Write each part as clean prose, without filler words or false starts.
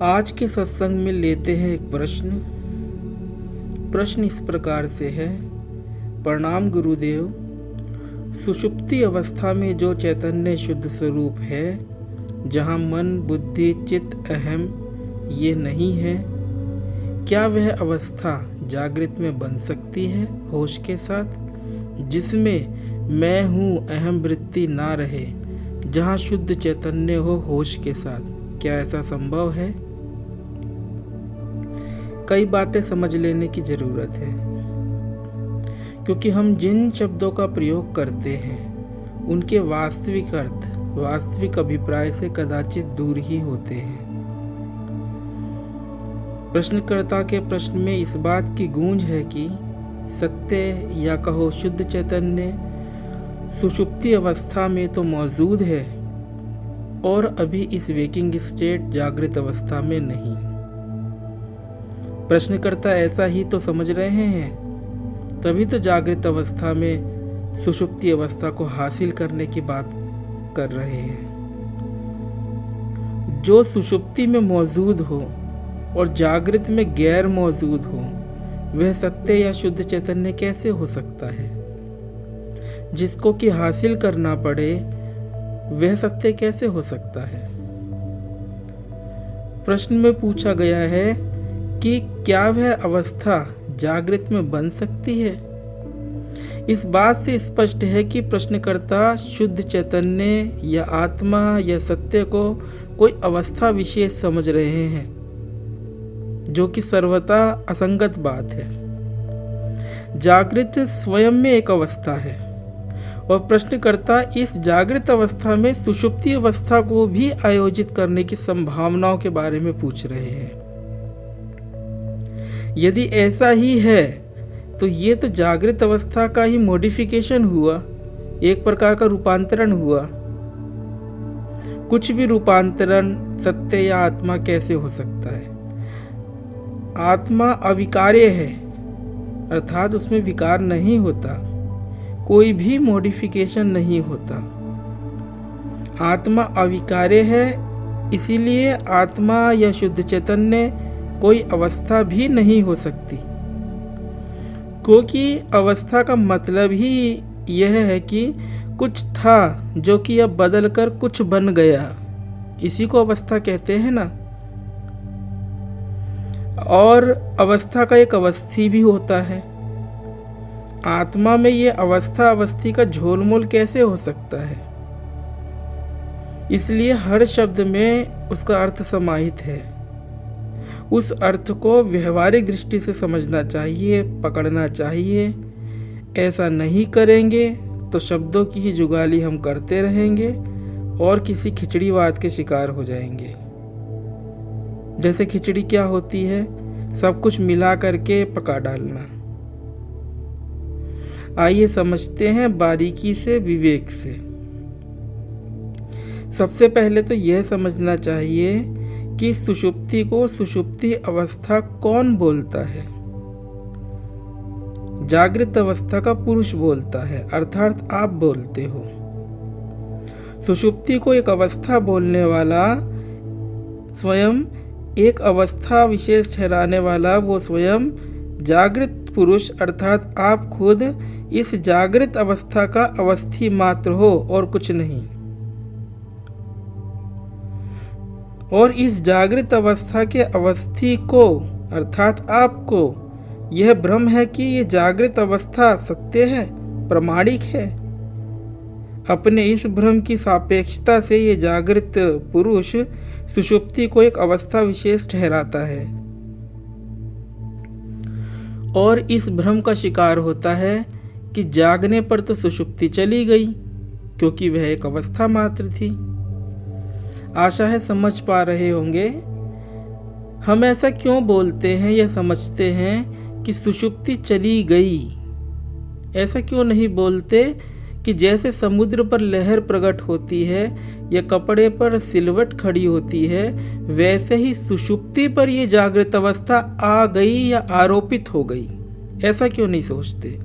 आज के सत्संग में लेते हैं एक प्रश्न इस प्रकार से है। प्रणाम गुरुदेव। सुषुप्ति अवस्था में जो चैतन्य शुद्ध स्वरूप है, जहाँ मन बुद्धि चित्त अहम ये नहीं है, क्या वह अवस्था जागृत में बन सकती है होश के साथ, जिसमें मैं हूँ अहम वृत्ति ना रहे, जहाँ शुद्ध चैतन्य हो होश के साथ? क्या ऐसा संभव है? कई बातें समझ लेने की जरूरत है, क्योंकि हम जिन शब्दों का प्रयोग करते हैं उनके वास्तविक अर्थ वास्तविक अभिप्राय से कदाचित दूर ही होते हैं। प्रश्नकर्ता के प्रश्न में इस बात की गूंज है कि सत्य या कहो शुद्ध चैतन्य सुषुप्ति अवस्था में तो मौजूद है और अभी इस वेकिंग स्टेट जागृत अवस्था में नहीं। प्रश्नकर्ता ऐसा ही तो समझ रहे हैं, तभी तो जागृत अवस्था में सुषुप्ति अवस्था को हासिल करने की बात कर रहे हैं। जो सुषुप्ति में मौजूद हो और जागृत में गैर मौजूद हो, वह सत्य या शुद्ध चैतन्य कैसे हो सकता है? जिसको कि हासिल करना पड़े, वह सत्य कैसे हो सकता है? प्रश्न में पूछा गया है कि क्या वह अवस्था जागृत में बन सकती है? इस बात से स्पष्ट है कि प्रश्नकर्ता शुद्ध चैतन्य या आत्मा या सत्य को कोई अवस्था विशेष समझ रहे हैं, जो कि सर्वथा असंगत बात है। जागृत स्वयं में एक अवस्था है और प्रश्नकर्ता इस जागृत अवस्था में सुषुप्ति अवस्था को भी आयोजित करने की संभावनाओं के बारे में पूछ रहे हैं। यदि ऐसा ही है तो ये तो जागृत अवस्था का ही मॉडिफिकेशन हुआ, एक प्रकार का रूपांतरण हुआ। कुछ भी रूपांतरण सत्य या आत्मा कैसे हो सकता है? आत्मा अविकार्य है, अर्थात उसमें विकार नहीं होता, कोई भी मॉडिफिकेशन नहीं होता। आत्मा अविकार्य है, इसीलिए आत्मा या शुद्ध चैतन्य कोई अवस्था भी नहीं हो सकती, क्योंकि अवस्था का मतलब ही यह है कि कुछ था जो कि अब बदलकर कुछ बन गया। इसी को अवस्था कहते हैं ना। और अवस्था का एक अवस्थी भी होता है। आत्मा में ये अवस्था अवस्थी का झोलमोल कैसे हो सकता है? इसलिए हर शब्द में उसका अर्थ समाहित है। उस अर्थ को व्यवहारिक दृष्टि से समझना चाहिए, पकड़ना चाहिए। ऐसा नहीं करेंगे तो शब्दों की ही जुगाली हम करते रहेंगे और किसी खिचड़ीवाद के शिकार हो जाएंगे। जैसे खिचड़ी क्या होती है? सब कुछ मिला करके पका डालना। आइए समझते हैं बारीकी से, विवेक से। सबसे पहले तो यह समझना चाहिए कि सुषुप्ति को सुषुप्ति अवस्था कौन बोलता है? जागृत अवस्था का पुरुष बोलता है, अर्थात आप बोलते हो। सुषुप्ति को एक अवस्था बोलने वाला, स्वयं एक अवस्था विशेष ठहराने वाला, वो स्वयं जागृत पुरुष अर्थात आप खुद इस जागृत अवस्था का अवस्थी मात्र हो और कुछ नहीं। और इस जागृत अवस्था के अवस्थी को अर्थात आपको यह भ्रम है कि ये जागृत अवस्था सत्य है, प्रामाणिक है। अपने इस भ्रम की सापेक्षता से ये जागृत पुरुष सुषुप्ति को एक अवस्था विशेष ठहराता है और इस भ्रम का शिकार होता है कि जागने पर तो सुषुप्ति चली गई, क्योंकि वह एक अवस्था मात्र थी। आशा है समझ पा रहे होंगे। हम ऐसा क्यों बोलते हैं या समझते हैं कि सुषुप्ति चली गई? ऐसा क्यों नहीं बोलते कि जैसे समुद्र पर लहर प्रकट होती है या कपड़े पर सिलवट खड़ी होती है, वैसे ही सुषुप्ति पर ये जागृत अवस्था आ गई या आरोपित हो गई? ऐसा क्यों नहीं सोचते?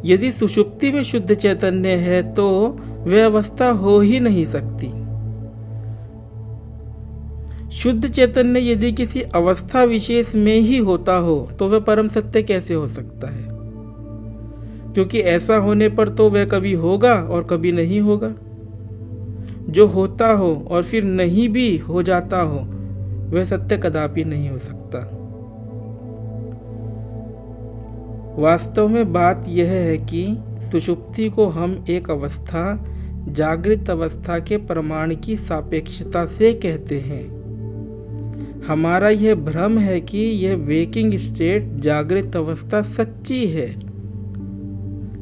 यदि सुषुप्ति में शुद्ध चैतन्य है तो वह अवस्था हो ही नहीं सकती। शुद्ध चैतन्य यदि किसी अवस्था विशेष में ही होता हो तो वह परम सत्य कैसे हो सकता है? क्योंकि ऐसा होने पर तो वह कभी होगा और कभी नहीं होगा। जो होता हो और फिर नहीं भी हो जाता हो वह सत्य कदापि नहीं हो सकता। वास्तव में बात यह है कि सुषुप्ति को हम एक अवस्था जागृत अवस्था के प्रमाण की सापेक्षता से कहते हैं। हमारा यह भ्रम है कि यह वेकिंग स्टेट जागृत अवस्था सच्ची है।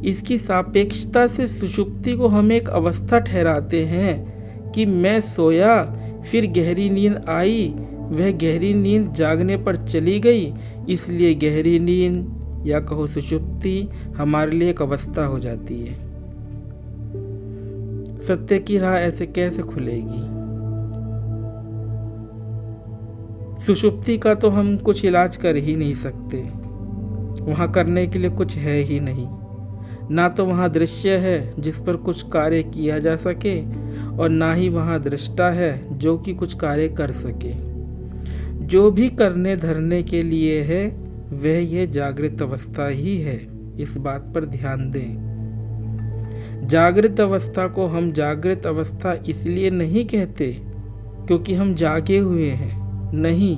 इसकी सापेक्षता से सुषुप्ति को हम एक अवस्था ठहराते हैं कि मैं सोया, फिर गहरी नींद आई, वह गहरी नींद जागने पर चली गई, इसलिए गहरी नींद या कहो सुषुप्ति हमारे लिए एक अवस्था हो जाती है। सत्य की राह ऐसे कैसे खुलेगी? सुषुप्ति का तो हम कुछ इलाज कर ही नहीं सकते, वहाँ करने के लिए कुछ है ही नहीं। ना तो वहाँ दृश्य है जिस पर कुछ कार्य किया जा सके और ना ही वहाँ दृष्टा है जो कि कुछ कार्य कर सके। जो भी करने धरने के लिए है वह यह जागृत अवस्था ही है, इस बात पर ध्यान दें। जागृत अवस्था को हम जागृत अवस्था इसलिए नहीं कहते क्योंकि हम जागे हुए हैं, नहीं,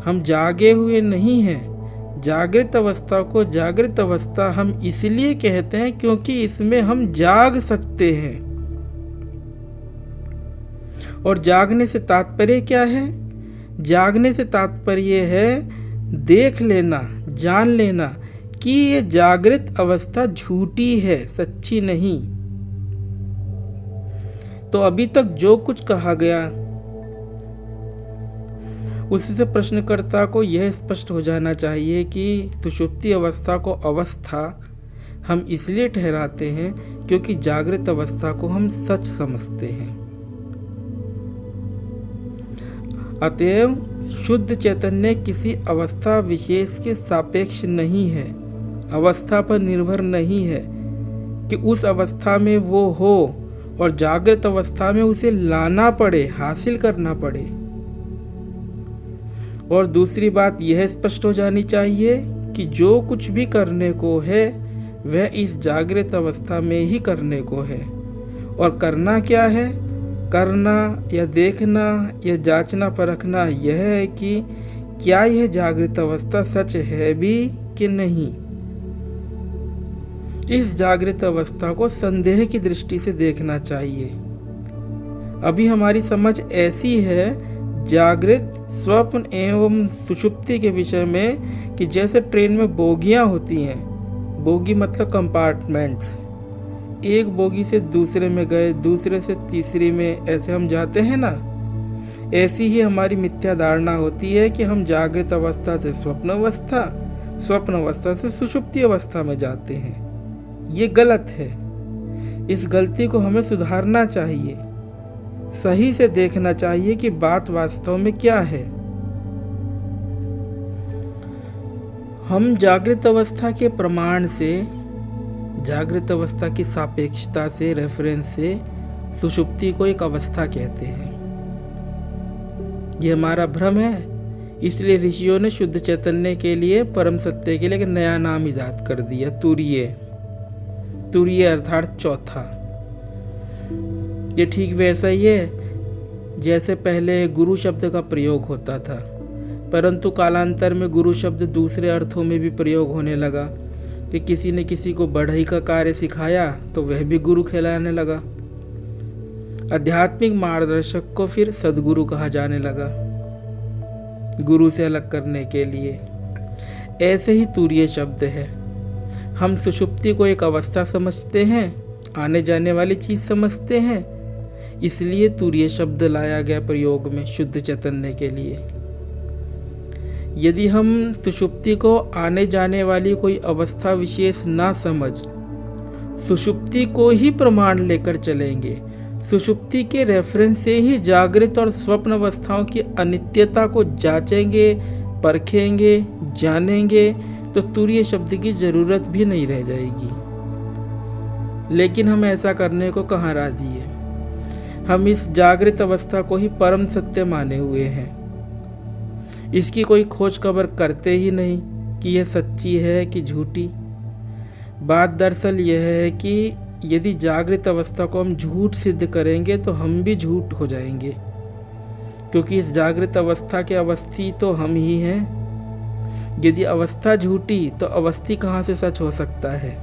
हम जागे हुए नहीं हैं। जागृत अवस्था को जागृत अवस्था हम इसलिए कहते हैं क्योंकि इसमें हम जाग सकते हैं। और जागने से तात्पर्य क्या है? जागने से तात्पर्य है देख लेना, जान लेना कि ये जागृत अवस्था झूठी है, सच्ची नहीं। तो अभी तक जो कुछ कहा गया उससे प्रश्नकर्ता को यह स्पष्ट हो जाना चाहिए कि सुषुप्ति अवस्था को अवस्था हम इसलिए ठहराते हैं क्योंकि जागृत अवस्था को हम सच समझते हैं। अतएव शुद्ध चैतन्य किसी अवस्था विशेष के सापेक्ष नहीं है, अवस्था पर निर्भर नहीं है कि उस अवस्था में वो हो और जागृत अवस्था में उसे लाना पड़े, हासिल करना पड़े। और दूसरी बात यह स्पष्ट हो जानी चाहिए कि जो कुछ भी करने को है वह इस जागृत अवस्था में ही करने को है। और करना क्या है? करना या देखना या जांचना परखना यह है कि क्या यह जागृत अवस्था सच है भी कि नहीं। इस जागृत अवस्था को संदेह की दृष्टि से देखना चाहिए। अभी हमारी समझ ऐसी है जागृत, स्वप्न एवं सुषुप्ति के विषय में कि जैसे ट्रेन में बोगियां होती हैं, बोगी मतलब कंपार्टमेंट्स, एक बोगी से दूसरे में गए, दूसरे से तीसरी में, ऐसे हम जाते हैं ना, ऐसी ही हमारी मिथ्या धारणा होती है कि हम जागृत अवस्था से स्वप्न अवस्था, स्वप्न अवस्था से सुषुप्ति अवस्था में जाते हैं। ये गलत है। इस गलती को हमें सुधारना चाहिए, सही से देखना चाहिए कि बात वास्तव में क्या है। हम जागृत अवस्था के प्रमाण से, जागृत अवस्था की सापेक्षता से, रेफरेंस से सुषुप्ति को एक अवस्था कहते हैं। यह हमारा भ्रम है। इसलिए ऋषियों ने शुद्ध चैतन्य के लिए, परम सत्य के लिए एक नया नाम इजाद कर दिया, तुरीय। तुरीय अर्थात चौथा। ये ठीक वैसा ही है जैसे पहले गुरु शब्द का प्रयोग होता था, परंतु कालांतर में गुरु शब्द दूसरे अर्थों में भी प्रयोग होने लगा कि किसी ने किसी को बढ़ई का कार्य सिखाया तो वह भी गुरु कहलाने लगा। आध्यात्मिक मार्गदर्शक को फिर सद्गुरु कहा जाने लगा, गुरु से अलग करने के लिए। ऐसे ही तुरीय शब्द है। हम सुषुप्ति को एक अवस्था समझते हैं, आने जाने वाली चीज समझते हैं, इसलिए तुरीय शब्द लाया गया प्रयोग में शुद्ध चैतन्य के लिए। यदि हम सुषुप्ति को आने जाने वाली कोई अवस्था विशेष ना समझ सुषुप्ति को ही प्रमाण लेकर चलेंगे, सुषुप्ति के रेफरेंस से ही जागृत और स्वप्न अवस्थाओं की अनित्यता को जांचेंगे, परखेंगे, जानेंगे, तो तुरीय शब्द की जरूरत भी नहीं रह जाएगी। लेकिन हम ऐसा करने को कहाँ राजी है। हम इस जागृत अवस्था को ही परम सत्य माने हुए हैं। इसकी कोई खोज खबर करते ही नहीं कि यह सच्ची है कि झूठी। बात दरअसल यह है कि यदि जागृत अवस्था को हम झूठ सिद्ध करेंगे तो हम भी झूठ हो जाएंगे, क्योंकि इस जागृत अवस्था के अवस्थी तो हम ही हैं। यदि अवस्था झूठी तो अवस्थी कहाँ से सच हो सकता है।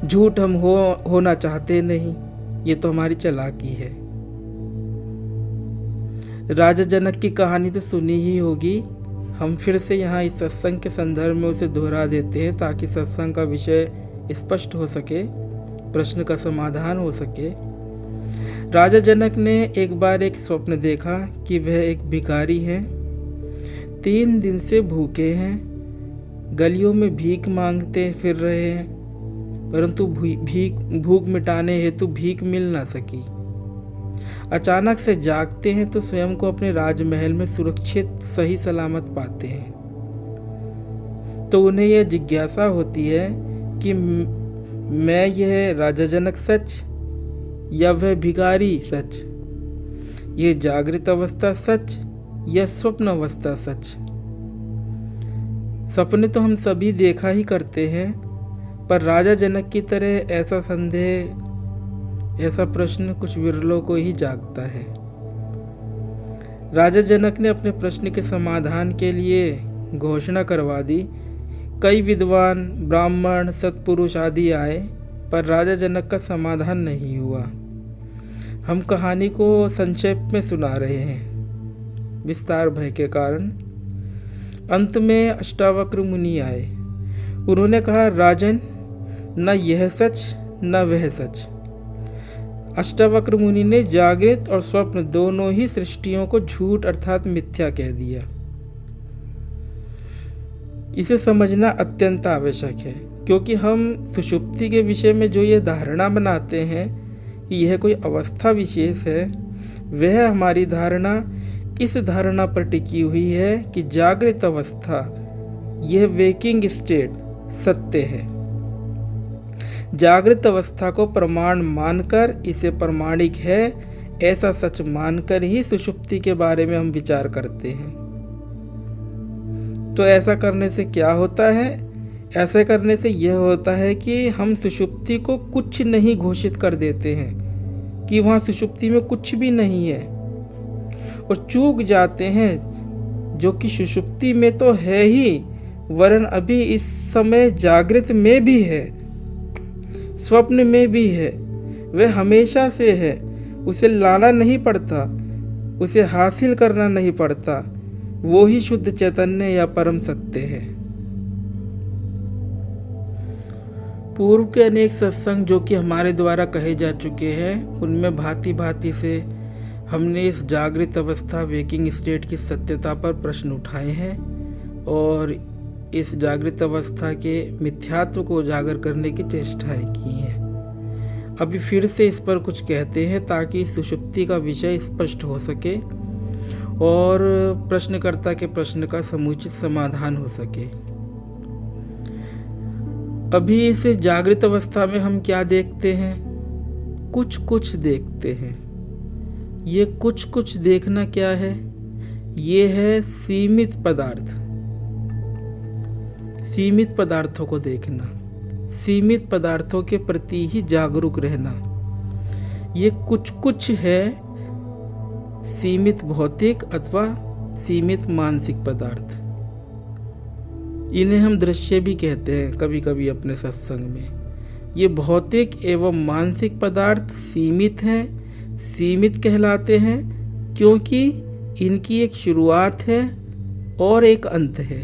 झूठ हम होना चाहते नहीं, ये तो हमारी चालाकी है। राजा जनक की कहानी तो सुनी ही होगी। हम फिर से यहाँ इस सत्संग के संदर्भ में उसे दोहरा देते हैं ताकि सत्संग का विषय स्पष्ट हो सके, प्रश्न का समाधान हो सके। राजा जनक ने एक बार एक स्वप्न देखा कि वह एक भिखारी है, 3 दिन से भूखे हैं, गलियों में भीख मांगते फिर रहे हैं, परंतु भूख मिटाने हेतु भीख मिल ना सकी। अचानक से जागते हैं तो स्वयं को अपने राजमहल में सुरक्षित सही सलामत पाते हैं। तो उन्हें यह जिज्ञासा होती है कि मैं यह राजा जनक सच या वह भिखारी सच, ये जागृत अवस्था सच या स्वप्न अवस्था सच। सपने तो हम सभी देखा ही करते हैं, पर राजा जनक की तरह ऐसा संदेह, ऐसा प्रश्न कुछ विरलों को ही जागता है। राजा जनक ने अपने प्रश्न के समाधान के लिए घोषणा करवा दी। कई विद्वान, ब्राह्मण, सत्पुरुष आदि आए, पर राजा जनक का समाधान नहीं हुआ। हम कहानी को संक्षेप में सुना रहे हैं, विस्तार भय के कारण। अंत में अष्टावक्र मुनि आए। उन्होंने कहा, राजन, न यह सच न वह सच। अष्टावक्र मुनि ने जागृत और स्वप्न दोनों ही सृष्टियों को झूठ अर्थात मिथ्या कह दिया। इसे समझना अत्यंत आवश्यक है, क्योंकि हम सुषुप्ति के विषय में जो ये धारणा बनाते हैं कि यह कोई अवस्था विशेष है, वह हमारी धारणा इस धारणा पर टिकी हुई है कि जागृत अवस्था, यह वेकिंग स्टेट सत्य है। जागृत अवस्था को प्रमाण मानकर, इसे प्रमाणिक है ऐसा सच मानकर ही सुषुप्ति के बारे में हम विचार करते हैं। तो ऐसा करने से क्या होता है? ऐसा करने से यह होता है कि हम सुषुप्ति को कुछ नहीं घोषित कर देते हैं कि वहाँ सुषुप्ति में कुछ भी नहीं है, और चूक जाते हैं जो कि सुषुप्ति में तो है ही, वरन अभी इस समय जागृत में भी है, स्वप्न में भी है, वह हमेशा से है। उसे लाना नहीं पड़ता, उसे हासिल करना नहीं पड़ता, वो ही शुद्ध चैतन्य या परम सत्य है। पूर्व के अनेक सत्संग जो कि हमारे द्वारा कहे जा चुके हैं, उनमें भांति भांति से हमने इस जागृत अवस्था, वेकिंग स्टेट की सत्यता पर प्रश्न उठाए हैं और इस जागृत अवस्था के मिथ्यात्व को उजागर करने की चेष्टाएं की हैं। अभी फिर से इस पर कुछ कहते हैं ताकि सुषुप्ति का विषय स्पष्ट हो सके और प्रश्नकर्ता के प्रश्न का समुचित समाधान हो सके। अभी इस जागृत अवस्था में हम क्या देखते हैं? कुछ कुछ देखते हैं। ये कुछ कुछ देखना क्या है? ये है सीमित पदार्थ, सीमित पदार्थों को देखना, सीमित पदार्थों के प्रति ही जागरूक रहना। ये कुछ कुछ है सीमित भौतिक अथवा सीमित मानसिक पदार्थ। इन्हें हम दृश्य भी कहते हैं कभी कभी अपने सत्संग में। ये भौतिक एवं मानसिक पदार्थ सीमित हैं, सीमित कहलाते हैं क्योंकि इनकी एक शुरुआत है और एक अंत है।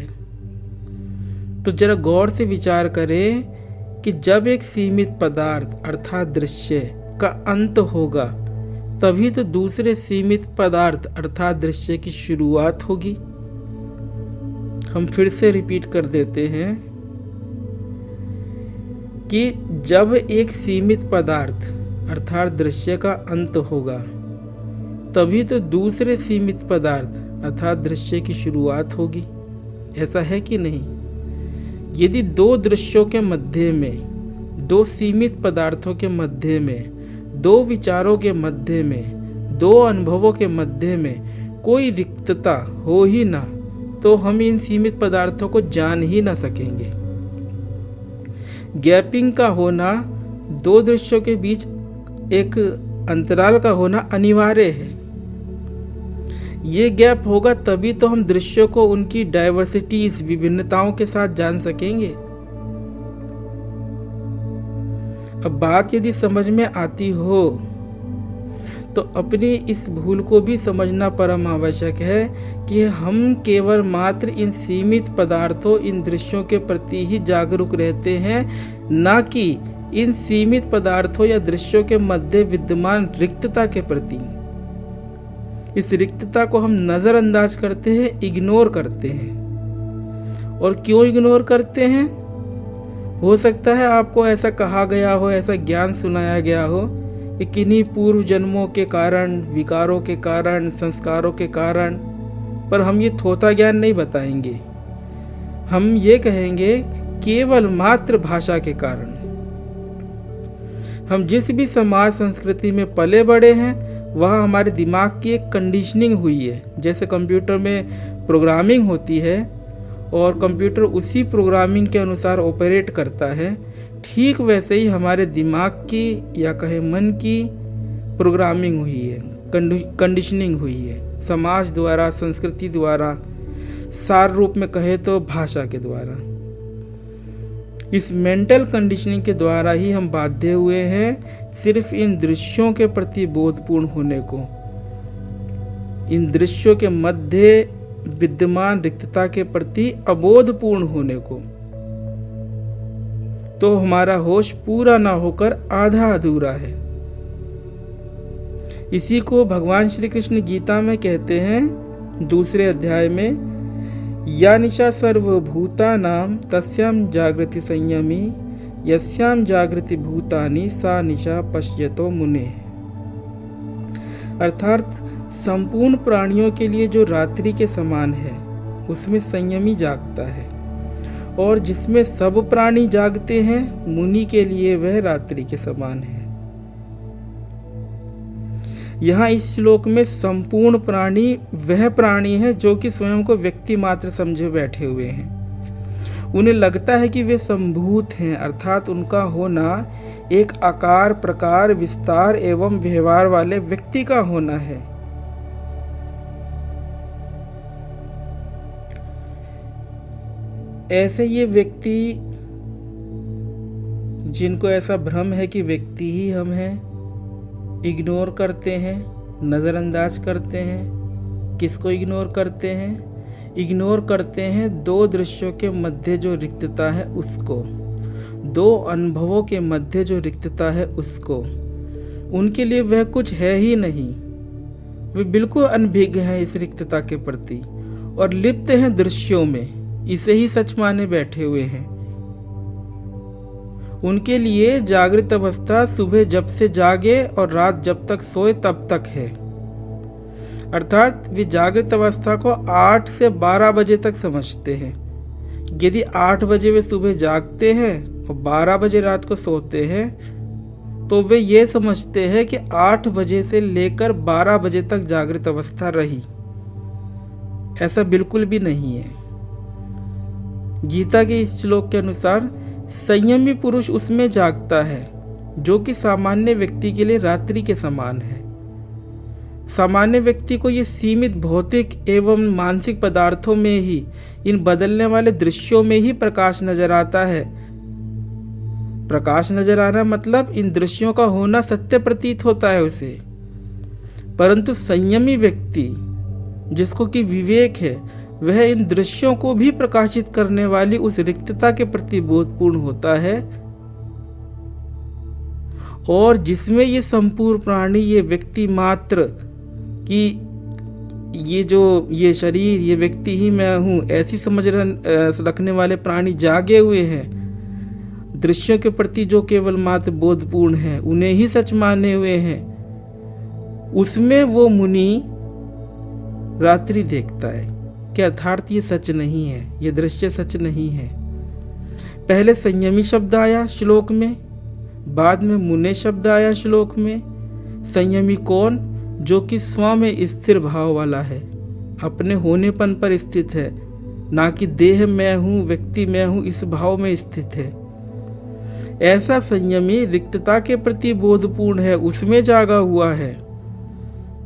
तो जरा गौर से विचार करें कि जब एक सीमित पदार्थ अर्थात दृश्य का अंत होगा, तभी तो दूसरे सीमित पदार्थ अर्थात दृश्य की शुरुआत होगी। हम फिर से रिपीट कर देते हैं कि जब एक सीमित पदार्थ अर्थात दृश्य का अंत होगा, तभी तो दूसरे सीमित पदार्थ अर्थात दृश्य की शुरुआत होगी। ऐसा है कि नहीं? यदि दो दृश्यों के मध्य में, दो सीमित पदार्थों के मध्य में दो विचारों के मध्य में, दो अनुभवों के मध्य में कोई रिक्तता हो ही ना, तो हम इन सीमित पदार्थों को जान ही ना सकेंगे। गैपिंग का होना, दो दृश्यों के बीच एक अंतराल का होना अनिवार्य है। ये गैप होगा तभी तो हम दृश्यों को उनकी डाइवर्सिटीज, विभिन्नताओं के साथ जान सकेंगे। अब बात यदि समझ में आती हो तो अपनी इस भूल को भी समझना परम आवश्यक है कि हम केवल मात्र इन सीमित पदार्थों, इन दृश्यों के प्रति ही जागरूक रहते हैं, ना कि इन सीमित पदार्थों या दृश्यों के मध्य विद्यमान रिक्तता के प्रति। इस रिक्तता को हम नजरअंदाज करते हैं, इग्नोर करते हैं। और क्यों इग्नोर करते हैं? हो सकता है आपको ऐसा कहा गया हो, ऐसा ज्ञान सुनाया गया हो कि किन्हीं पूर्व जन्मों के कारण, विकारों के कारण, संस्कारों के कारण, पर हम ये थोथा ज्ञान नहीं बताएंगे। हम ये कहेंगे केवल मात्र भाषा के कारण। हम जिस भी समाज संस्कृति में पले बड़े हैं, वहाँ हमारे दिमाग की एक कंडीशनिंग हुई है। जैसे कंप्यूटर में प्रोग्रामिंग होती है और कंप्यूटर उसी प्रोग्रामिंग के अनुसार ऑपरेट करता है, ठीक वैसे ही हमारे दिमाग की या कहे मन की प्रोग्रामिंग हुई है, कंडीशनिंग हुई है, समाज द्वारा, संस्कृति द्वारा, सार रूप में कहे तो भाषा के द्वारा। इस मेंटल कंडीशनिंग के द्वारा ही हम बाध्य हुए हैं सिर्फ इन दृश्यों के प्रति बोधपूर्ण होने को, इन दृश्यों के मध्य विद्यमान रिक्तता के प्रति अबोधपूर्ण होने को। तो हमारा होश पूरा ना होकर आधा अधूरा है। इसी को भगवान श्री कृष्ण गीता में कहते हैं, दूसरे अध्याय में, या निशा सर्वभूतानां तस्यां जागृति संयमी यस्यां जागृति भूतानि सा निशा पश्यतो मुने। अर्थात संपूर्ण प्राणियों के लिए जो रात्रि के समान है, उसमें संयमी जागता है, और जिसमें सब प्राणी जागते हैं, मुनि के लिए वह रात्रि के समान है। यहाँ इस श्लोक में संपूर्ण प्राणी वह प्राणी है जो कि स्वयं को व्यक्ति मात्र समझे बैठे हुए हैं। उन्हें लगता है कि वे संभूत हैं, अर्थात उनका होना एक आकार, प्रकार, विस्तार एवं व्यवहार वाले व्यक्ति का होना है। ऐसे ये व्यक्ति जिनको ऐसा भ्रम है कि व्यक्ति ही हम हैं, इग्नोर करते हैं, नज़रअंदाज करते हैं। किसको इग्नोर करते हैं? इग्नोर करते हैं दो दृश्यों के मध्य जो रिक्तता है उसको, दो अनुभवों के मध्य जो रिक्तता है उसको। उनके लिए वह कुछ है ही नहीं, वे बिल्कुल अनभिज्ञ हैं इस रिक्तता के प्रति और लिप्त हैं दृश्यों में, इसे ही सच माने बैठे हुए हैं। उनके लिए जागृत अवस्था सुबह जब से जागे और रात जब तक सोए तब तक है। अर्थात वे जागृत अवस्था को 8 से 12 बजे तक समझते हैं। यदि 8 बजे वे सुबह जागते हैं और 12 बजे रात को सोते हैं, तो वे ये समझते हैं कि 8 बजे से लेकर 12 बजे तक जागृत अवस्था रही। ऐसा बिल्कुल भी नहीं है। गीता के इस श्लोक के अनुसार संयमी पुरुष उसमें जागता है जो कि सामान्य व्यक्ति के लिए रात्रि के समान है। सामान्य व्यक्ति को ये सीमित भौतिक एवं मानसिक पदार्थों में ही, इन बदलने वाले दृश्यों में ही प्रकाश नजर आता है। प्रकाश नजर आना मतलब इन दृश्यों का होना सत्य प्रतीत होता है उसे। परंतु संयमी व्यक्ति जिसको कि विवेक है, वह इन दृश्यों को भी प्रकाशित करने वाली उस रिक्तता के प्रति बोधपूर्ण होता है, और जिसमें ये संपूर्ण प्राणी, ये व्यक्ति मात्र कि ये शरीर, ये व्यक्ति ही मैं हूँ, ऐसी समझ रखने वाले प्राणी जागे हुए हैं। दृश्यों के प्रति जो केवल मात्र बोधपूर्ण है, उन्हें ही सच माने हुए हैं, उसमें वो मुनि रात्रि देखता है। क्या अर्थात ये सच नहीं है, ये दृश्य सच नहीं है। पहले संयमी शब्द आया श्लोक में, बाद में मुने शब्द आया श्लोक में। संयमी कौन? जो कि स्व में स्थिर भाव वाला है, अपने होनेपन पर स्थित है, ना कि देह मैं हूँ, व्यक्ति मैं हूँ, इस भाव में स्थित है। ऐसा संयमी रिक्तता के प्रति बोधपूर्ण है, उसमें जागा हुआ है।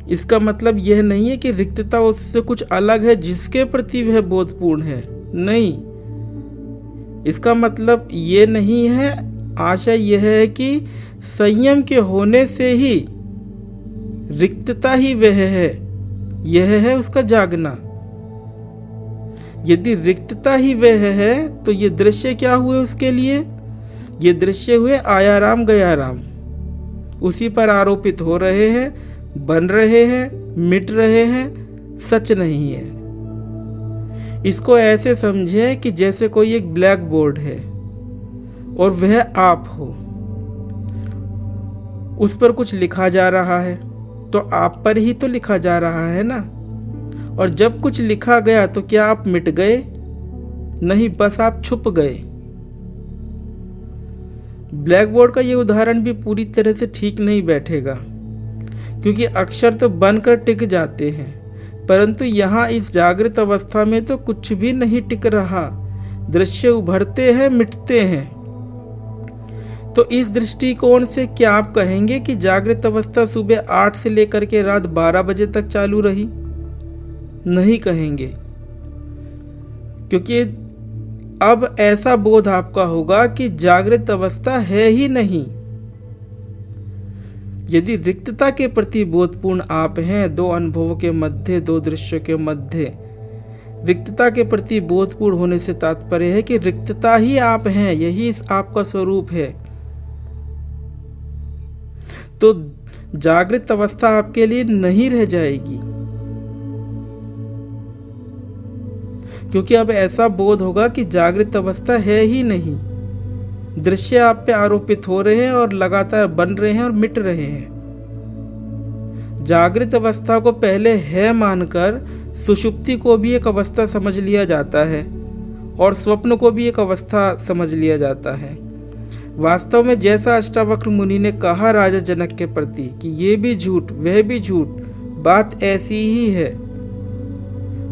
इसका मतलब यह नहीं है कि रिक्तता उससे कुछ अलग है जिसके प्रति वह बोधपूर्ण है, नहीं। इसका मतलब ये नहीं है, आशय यह है कि संयम के होने से ही रिक्तता ही वह है, यह है उसका जागना। यदि रिक्तता ही वह है तो ये दृश्य क्या हुए उसके लिए? ये दृश्य हुए आया राम गया राम, उसी पर आरोपित हो रहे हैं, बन रहे हैं, मिट रहे हैं, सच नहीं है। इसको ऐसे समझे कि जैसे कोई एक ब्लैक बोर्ड है और वह आप हो, उस पर कुछ लिखा जा रहा है तो आप पर ही तो लिखा जा रहा है ना। और जब कुछ लिखा गया तो क्या आप मिट गए? नहीं, बस आप छुप गए। ब्लैक बोर्ड का ये उदाहरण भी पूरी तरह से ठीक नहीं बैठेगा, क्योंकि अक्षर तो बनकर टिक जाते हैं, परंतु यहाँ इस जागृत अवस्था में तो कुछ भी नहीं टिक रहा, दृश्य उभरते हैं, मिटते हैं। तो इस दृष्टिकोण से क्या आप कहेंगे कि जागृत अवस्था सुबह 8 से लेकर के रात 12 बजे तक चालू रही? नहीं कहेंगे, क्योंकि अब ऐसा बोध आपका होगा कि जागृत अवस्था है ही नहीं। यदि रिक्तता के प्रति बोधपूर्ण आप हैं, दो अनुभवों के मध्य, दो दृश्यों के मध्य, रिक्तता के प्रति बोधपूर्ण होने से तात्पर्य है कि रिक्तता ही आप हैं, यही आपका स्वरूप है। तो जागृत अवस्था आपके लिए नहीं रह जाएगी, क्योंकि अब ऐसा बोध होगा कि जागृत अवस्था है ही नहीं, दृश्य आप पे आरोपित हो रहे हैं और लगातार बन रहे हैं और मिट रहे हैं। जागृत अवस्था को पहले है मानकर सुषुप्ति को भी एक अवस्था समझ लिया जाता है और स्वप्न को भी एक अवस्था समझ लिया जाता है। वास्तव में जैसा अष्टावक्र मुनि ने कहा राजा जनक के प्रति कि ये भी झूठ वह भी झूठ, बात ऐसी ही है।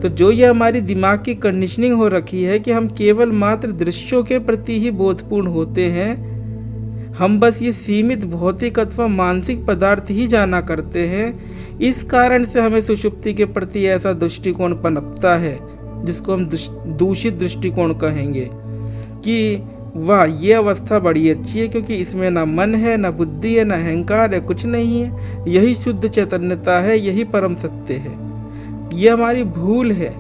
तो जो ये हमारी दिमाग की कंडीशनिंग हो रखी है कि हम केवल मात्र दृश्यों के प्रति ही बोधपूर्ण होते हैं, हम बस ये सीमित भौतिक अथवा मानसिक पदार्थ ही जाना करते हैं, इस कारण से हमें सुषुप्ति के प्रति ऐसा दृष्टिकोण पनपता है जिसको हम दूषित दृष्टिकोण कहेंगे कि वाह ये अवस्था बड़ी अच्छी है, क्योंकि इसमें ना मन है, ना बुद्धि है, ना अहंकार है, कुछ नहीं है, यही शुद्ध चैतन्यता है, यही परम सत्य है। ये हमारी भूल है,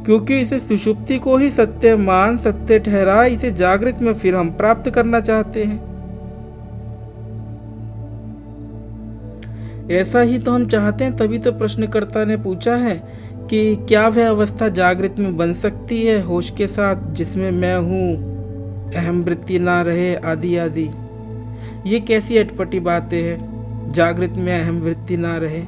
क्योंकि इसे सुषुप्ति को ही सत्य मान, सत्य ठहरा, इसे जागृत में फिर हम प्राप्त करना चाहते हैं। ऐसा ही तो हम चाहते हैं, तभी तो प्रश्नकर्ता ने पूछा है कि क्या वह अवस्था जागृत में बन सकती है होश के साथ, जिसमें मैं हूँ, अहम वृत्ति ना रहे, आदि आदि। ये कैसी अटपटी बातें हैं, जागृत में अहम वृत्ति ना रहे।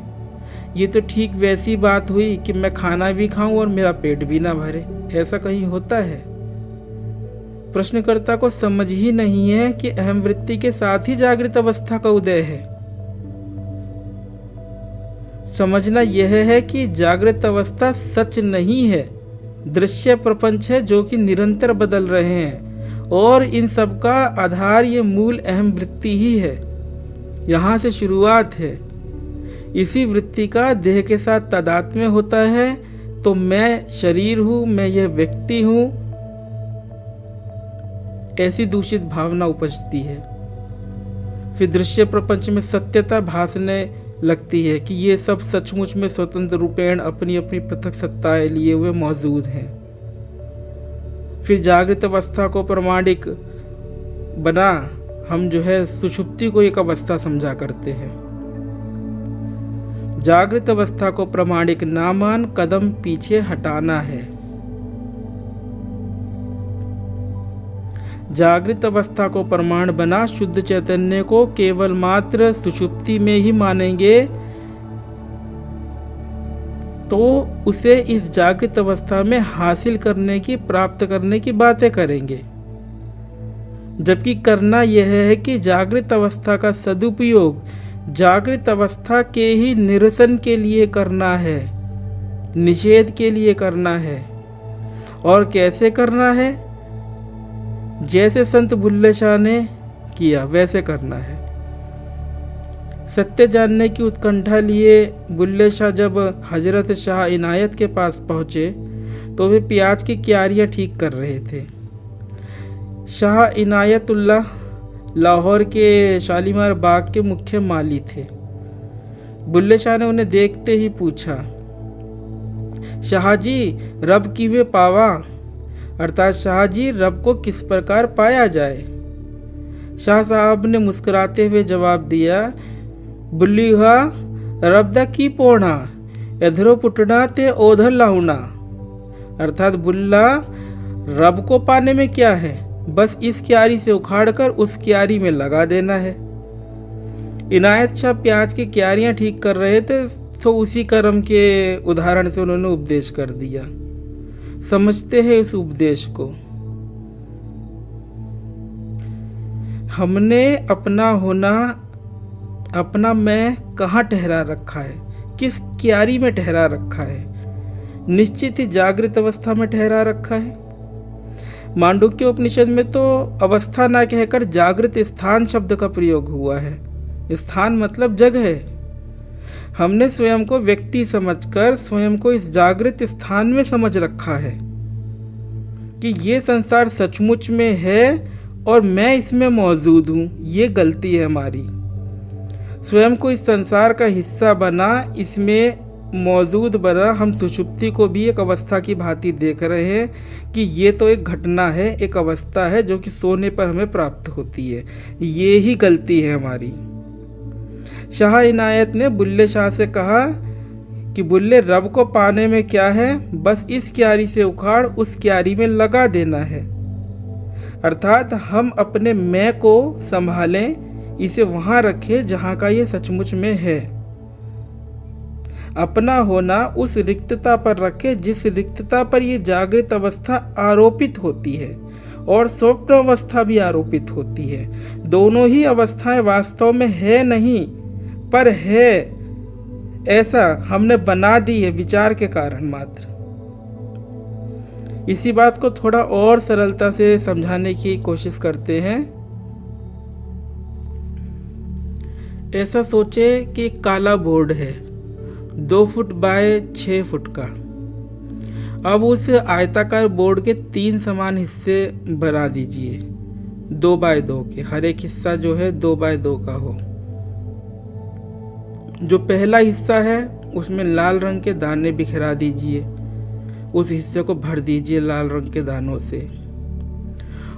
ये तो ठीक वैसी बात हुई कि मैं खाना भी खाऊं और मेरा पेट भी ना भरे, ऐसा कहीं होता है? प्रश्नकर्ता को समझ ही नहीं है कि अहम वृत्ति के साथ ही जागृत अवस्था का उदय है। समझना यह है कि जागृत अवस्था सच नहीं है, दृश्य प्रपंच है जो कि निरंतर बदल रहे हैं, और इन सब का आधार ये मूल अहम वृत्ति ही है। यहाँ से शुरुआत है। इसी वृत्ति का देह के साथ तादात्म्य होता है तो मैं शरीर हूँ, मैं यह व्यक्ति हूँ, ऐसी दूषित भावना उपजती है। फिर दृश्य प्रपंच में सत्यता भासने लगती है कि ये सब सचमुच में स्वतंत्र रूपेण अपनी अपनी पृथक सत्ताएं लिए हुए मौजूद हैं। फिर जागृत अवस्था को प्रमाणिक बना हम जो है सुषुप्ति को एक अवस्था समझा करते हैं। जागृत अवस्था को प्रमाणिक ना मान कदम पीछे हटाना है। जागृत अवस्था को प्रमाण बना शुद्ध चैतन्य को केवल मात्र सुषुप्ति में ही मानेंगे तो उसे इस जागृत अवस्था में हासिल करने की, प्राप्त करने की बातें करेंगे। जबकि करना यह है कि जागृत अवस्था का सदुपयोग जागृत अवस्था के ही निरसन के लिए करना है, निषेध के लिए करना है। और कैसे करना है? जैसे संत बुल्ले शाह ने किया वैसे करना है। सत्य जानने की उत्कंठा लिए बुल्ले शाह जब हजरत शाह इनायत के पास पहुँचे तो वे प्याज की क्यारियाँ ठीक कर रहे थे। शाह इनायतुल्लाह लाहौर के शालीमार बाग के मुख्य माली थे। बुल्ले शाह ने उन्हें देखते ही पूछा, शाहजी रब की वे पावा, अर्थात शाहजी रब को किस प्रकार पाया जाए। शाह साहब ने मुस्कुराते हुए जवाब दिया, बुल्लीहा रब दा की पोना इधरो पुटना ते ओधर लाउना, अर्थात बुल्ला रब को पाने में क्या है, बस इस क्यारी से उखाड़कर उस क्यारी में लगा देना है। इनायत शाह प्याज की क्यारियां ठीक कर रहे थे तो उसी कर्म के उदाहरण से उन्होंने उपदेश कर दिया। समझते हैं इस उपदेश को। हमने अपना होना, अपना मैं कहाँ ठहरा रखा है, किस क्यारी में ठहरा रखा है? निश्चित ही जागृत अवस्था में ठहरा रखा है। मांडुक्य उपनिषद में तो अवस्था ना कहकर जागृत स्थान शब्द का प्रयोग हुआ है। स्थान मतलब जगह। हमने स्वयं को व्यक्ति समझकर स्वयं को इस जागृत स्थान में समझ रखा है कि ये संसार सचमुच में है और मैं इसमें मौजूद हूँ। ये गलती है हमारी। स्वयं को इस संसार का हिस्सा बना, इसमें मौजूद बना हम सुषुप्ति को भी एक अवस्था की भांति देख रहे हैं कि ये तो एक घटना है, एक अवस्था है जो कि सोने पर हमें प्राप्त होती है। ये ही गलती है हमारी। शाह इनायत ने बुल्ले शाह से कहा कि बुल्ले रब को पाने में क्या है, बस इस क्यारी से उखाड़ उस क्यारी में लगा देना है। अर्थात हम अपने मैं को संभालें, इसे वहाँ रखें जहाँ का ये सचमुच में है। अपना होना उस रिक्तता पर रखे जिस रिक्तता पर ये जागृत अवस्था आरोपित होती है और स्वप्न अवस्था भी आरोपित होती है। दोनों ही अवस्थाएं वास्तव में है नहीं, पर है ऐसा हमने बना दी है विचार के कारण मात्र। इसी बात को थोड़ा और सरलता से समझाने की कोशिश करते हैं। ऐसा सोचे कि एक काला बोर्ड है 2 फुट बाय 6 फुट का। अब उस आयताकार बोर्ड के 3 समान हिस्से बना दीजिए 2 बाय 2 के। हर एक हिस्सा जो है 2 बाय 2 का हो। जो पहला हिस्सा है उसमें लाल रंग के दाने बिखरा दीजिए, उस हिस्से को भर दीजिए लाल रंग के दानों से,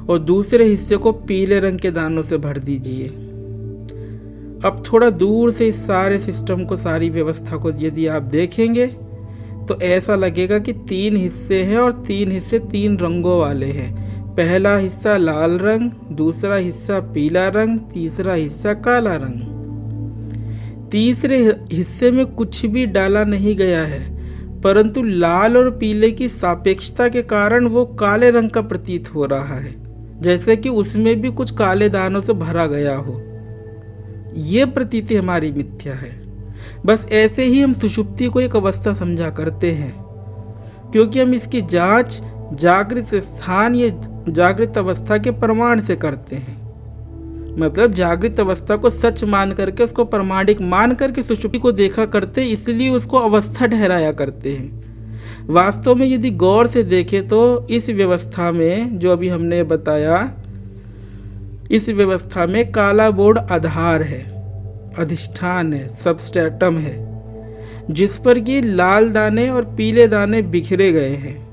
और दूसरे हिस्से को पीले रंग के दानों से भर दीजिए। अब थोड़ा दूर से इस सारे सिस्टम को, सारी व्यवस्था को यदि आप देखेंगे तो ऐसा लगेगा कि 3 हिस्से हैं और 3 हिस्से 3 रंगों वाले हैं। पहला हिस्सा लाल रंग, दूसरा हिस्सा पीला रंग, तीसरा हिस्सा काला रंग। तीसरे हिस्से में कुछ भी डाला नहीं गया है, परंतु लाल और पीले की सापेक्षता के कारण वो काले रंग का प्रतीत हो रहा है, जैसे कि उसमें भी कुछ काले दानों से भरा गया हो। ये प्रतीति हमारी मिथ्या है। बस ऐसे ही हम सुषुप्ति को एक अवस्था समझा करते हैं, क्योंकि हम इसकी जांच जागृत स्थान या जागृत अवस्था के प्रमाण से करते हैं। मतलब जागृत अवस्था को सच मान करके, उसको प्रमाणिक मान करके सुषुप्ति को देखा करते, इसलिए उसको अवस्था ठहराया करते हैं। वास्तव में यदि गौर से देखें तो इस व्यवस्था में जो अभी हमने बताया, इस व्यवस्था में काला बोर्ड आधार है, अधिष्ठान है, सबस्ट्रेटम है, जिस पर कि लाल दाने और पीले दाने बिखरे गए हैं।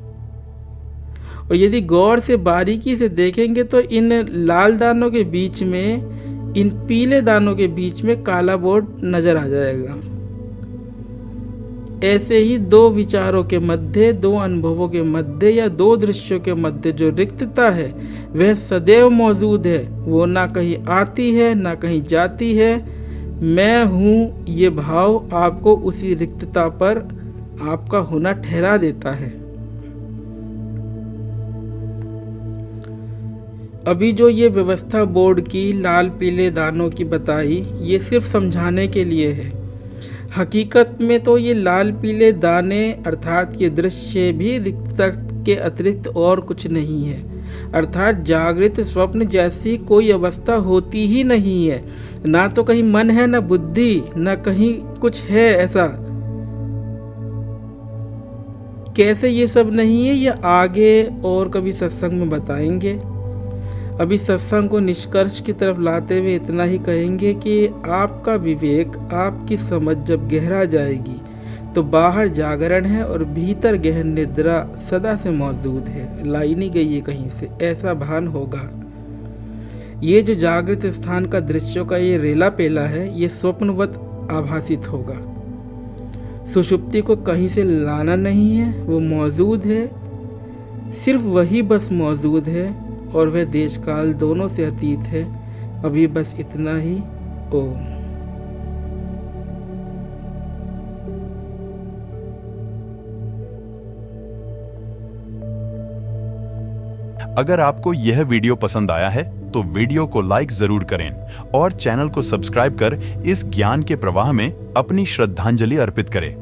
और यदि गौर से बारीकी से देखेंगे तो इन लाल दानों के बीच में, इन पीले दानों के बीच में काला बोर्ड नजर आ जाएगा। ऐसे ही 2 विचारों के मध्य, 2 अनुभवों के मध्य या 2 दृश्यों के मध्य जो रिक्तता है वह सदैव मौजूद है। वो ना कहीं आती है ना कहीं जाती है। मैं हूँ ये भाव आपको उसी रिक्तता पर आपका होना ठहरा देता है। अभी जो ये व्यवस्था बोर्ड की लाल पीले दानों की बताई, ये सिर्फ समझाने के लिए है। हकीकत में तो ये लाल पीले दाने अर्थात ये दृश्य भी रिक्तता के अतिरिक्त और कुछ नहीं है। अर्थात जागृत स्वप्न जैसी कोई अवस्था होती ही नहीं है। ना तो कहीं मन है, ना बुद्धि, ना कहीं कुछ है ऐसा। कैसे ये सब नहीं है, ये आगे और कभी सत्संग में बताएंगे। अभी सत्संग को निष्कर्ष की तरफ लाते हुए इतना ही कहेंगे कि आपका विवेक, आपकी समझ जब गहरा जाएगी तो बाहर जागरण है और भीतर गहन निद्रा सदा से मौजूद है, लाई नहीं गई है कहीं से, ऐसा भान होगा। ये जो जागृत स्थान का दृश्यों का ये रेला पेला है, ये स्वप्नवत आभासित होगा। सुषुप्ति को कहीं से लाना नहीं है, वो मौजूद है, सिर्फ वही बस मौजूद है और वह देश काल दोनों से अतीत है। अभी बस इतना ही। ओम। अगर आपको यह वीडियो पसंद आया है तो वीडियो को लाइक जरूर करें और चैनल को सब्सक्राइब कर इस ज्ञान के प्रवाह में अपनी श्रद्धांजलि अर्पित करें।